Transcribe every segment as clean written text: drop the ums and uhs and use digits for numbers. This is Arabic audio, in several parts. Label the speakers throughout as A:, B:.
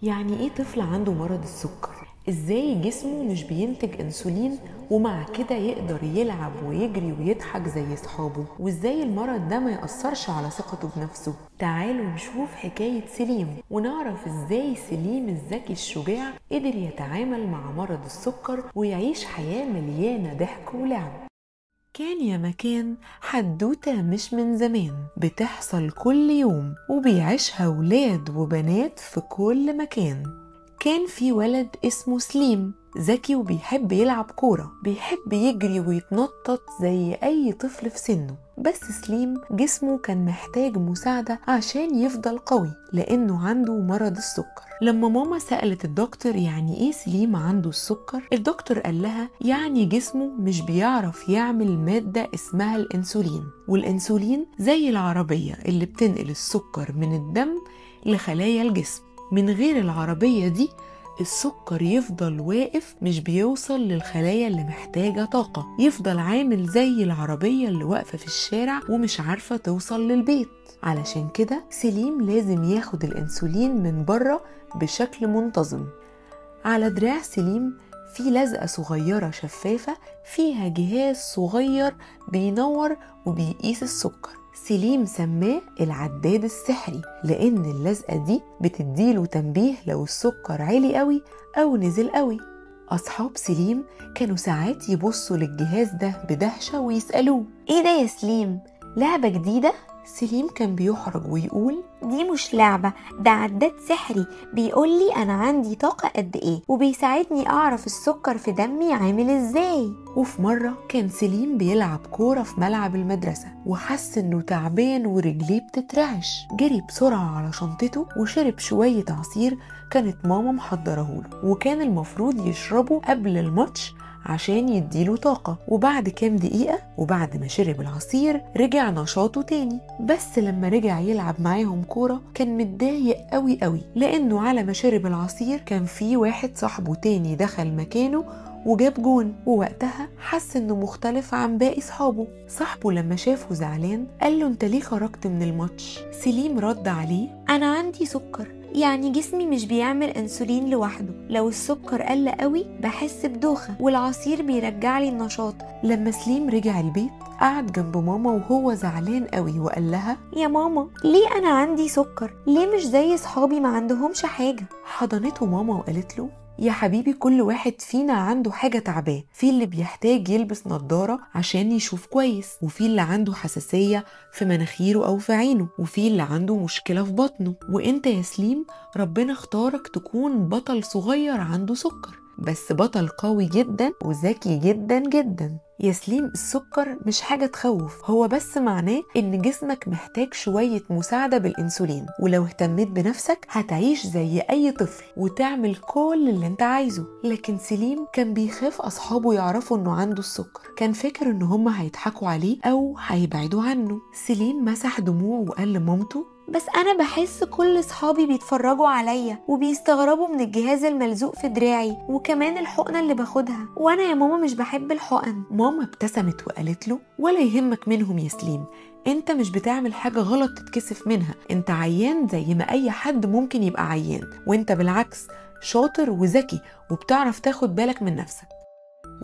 A: يعني ايه طفل عنده مرض السكر؟ ازاي جسمه مش بينتج انسولين ومع كده يقدر يلعب ويجري ويضحك زي صحابه؟ وازاي المرض ده ما يأثرش على ثقته بنفسه؟ تعالوا نشوف حكاية سليم ونعرف ازاي سليم الذكي الشجاع قدر يتعامل مع مرض السكر ويعيش حياة مليانة ضحك ولعب. كان يا مكان حدوتة مش من زمان بتحصل كل يوم وبيعيشها ولاد وبنات في كل مكان. كان في ولد اسمه سليم ذكي وبيحب يلعب كورة، بيحب يجري ويتنطط زي أي طفل في سنه. بس سليم جسمه كان محتاج مساعدة عشان يفضل قوي لأنه عنده مرض السكر. لما ماما سألت الدكتور يعني إيه سليم عنده السكر، الدكتور قال لها يعني جسمه مش بيعرف يعمل مادة اسمها الأنسولين، والأنسولين زي العربية اللي بتنقل السكر من الدم لخلايا الجسم. من غير العربية دي السكر يفضل واقف مش بيوصل للخلايا اللي محتاجة طاقة، يفضل عامل زي العربية اللي واقفة في الشارع ومش عارفة توصل للبيت. علشان كده سليم لازم ياخد الأنسولين من بره بشكل منتظم. على دراع سليم في لزقة صغيرة شفافة فيها جهاز صغير بينور وبيقيس السكر. سليم سماه العداد السحري لأن اللزقة دي بتديله تنبيه لو السكر عالي قوي أو نزل قوي. أصحاب سليم كانوا ساعات يبصوا للجهاز ده بدهشة ويسألوه
B: ايه ده يا سليم؟ لعبة جديدة؟
A: سليم كان بيحرج ويقول
B: دي مش لعبة، ده عداد سحري بيقولي انا عندي طاقة قد ايه وبيساعدني اعرف السكر في دمي عامل ازاي.
A: وفي مرة كان سليم بيلعب كورة في ملعب المدرسة وحس انه تعبان ورجليه بتترعش. جري بسرعة على شنطته وشرب شوية عصير كانت ماما محضرهوله وكان المفروض يشربه قبل الماتش عشان يديله طاقة. وبعد كام دقيقة وبعد ما شرب العصير رجع نشاطه تاني. بس لما رجع يلعب معاهم كورة كان متضايق قوي قوي لأنه على ما شرب العصير كان في واحد صاحبه تاني دخل مكانه وجاب جون، ووقتها حس انه مختلف عن باقي صحابه. صاحبه لما شافه زعلان قال له انت ليه خرجت من الماتش؟ سليم رد عليه
B: انا عندي سكر، يعني جسمي مش بيعمل انسولين لوحده، لو السكر قل قوي بحس بدوخة والعصير بيرجعلي النشاط.
A: لما سليم رجع البيت قعد جنب ماما وهو زعلان قوي وقال لها
B: يا ماما ليه انا عندي سكر؟ ليه مش زي صحابي ما عندهمش حاجة؟
A: حضنته ماما وقالت له يا حبيبي كل واحد فينا عنده حاجة تعباه، في اللي بيحتاج يلبس نظارة عشان يشوف كويس، وفي اللي عنده حساسية في مناخيره أو في عينه، وفي اللي عنده مشكلة في بطنه. وانت يا سليم ربنا اختارك تكون بطل صغير عنده سكر، بس بطل قوي جدا وذكي جدا جدا. يا سليم السكر مش حاجة تخوف، هو بس معناه ان جسمك محتاج شوية مساعدة بالانسولين، ولو اهتميت بنفسك هتعيش زي اي طفل وتعمل كل اللي انت عايزه. لكن سليم كان بيخاف اصحابه يعرفوا انه عنده السكر، كان فاكر ان هم هيضحكوا عليه او هيبعدوا عنه. سليم مسح دموعه وقال لمامته
B: بس انا بحس كل صحابي بيتفرجوا عليا وبيستغربوا من الجهاز الملزوق في دراعي وكمان الحقنة اللي باخدها، وانا يا ماما مش بحب الحقن.
A: ماما ابتسمت وقالت له ولا يهمك منهم يا سليم، انت مش بتعمل حاجة غلط تتكسف منها، انت عيان زي ما اي حد ممكن يبقى عيان، وانت بالعكس شاطر وذكي وبتعرف تاخد بالك من نفسك.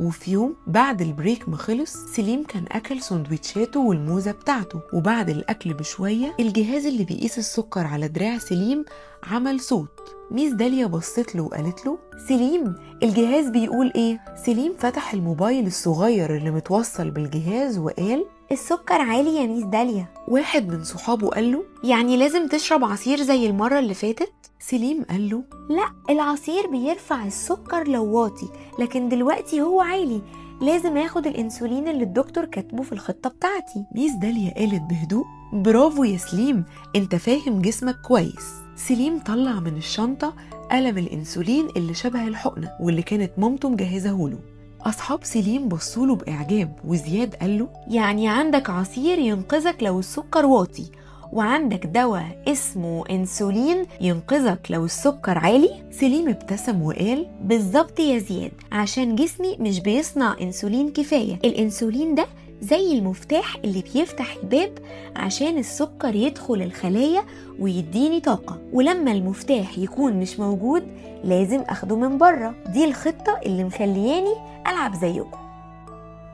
A: وفي يوم بعد البريك ما خلص سليم كان أكل سندوتشاته والموزة بتاعته، وبعد الأكل بشوية الجهاز اللي بيقيس السكر على دراع سليم عمل صوت. ميس داليا بصت له وقالت له
B: سليم الجهاز بيقول ايه؟
A: سليم فتح الموبايل الصغير اللي متوصل بالجهاز وقال
B: السكر عالي يا ميس داليا.
A: واحد من صحابه قال له
B: يعني لازم تشرب عصير زي المرة اللي فاتت؟
A: سليم قال له
B: لا، العصير بيرفع السكر لو واطي، لكن دلوقتي هو عالي، لازم اخد الانسولين اللي الدكتور كاتبه في الخطة بتاعتي.
A: ميس داليا قالت بهدوء برافو يا سليم، انت فاهم جسمك كويس. سليم طلع من الشنطة قلم الانسولين اللي شبه الحقنة واللي كانت مامته مجهزهوله. أصحاب سليم بصوله بإعجاب وزياد قال له
B: يعني عندك عصير ينقذك لو السكر واطي، وعندك دواء اسمه انسولين ينقذك لو السكر عالي؟
A: سليم ابتسم وقال
B: بالظبط يا زياد، عشان جسمي مش بيصنع انسولين كفاية، الانسولين ده زي المفتاح اللي بيفتح الباب عشان السكر يدخل الخلايا ويديني طاقة، ولما المفتاح يكون مش موجود لازم أخده من بره. دي الخطة اللي مخلياني ألعب زيكم.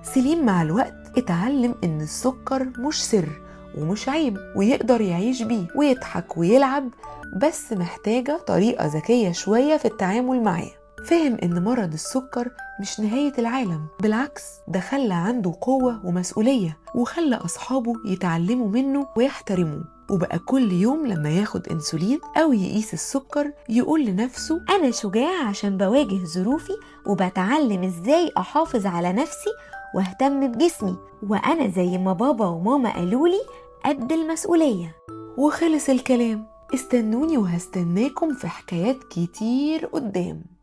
A: سليم مع الوقت اتعلم إن السكر مش سر ومش عيب، ويقدر يعيش بيه ويضحك ويلعب، بس محتاجة طريقة ذكية شوية في التعامل معاه. فهم إن مرض السكر مش نهاية العالم، بالعكس ده خلى عنده قوة ومسؤولية، وخلى أصحابه يتعلموا منه ويحترموه. وبقى كل يوم لما ياخد انسولين أو يقيس السكر يقول لنفسه
B: أنا شجاع عشان بواجه ظروفي وبتعلم إزاي أحافظ على نفسي واهتم بجسمي، وأنا زي ما بابا وماما قالولي قد المسؤولية.
A: وخلص الكلام. استنوني وهستناكم في حكايات كتير قدام.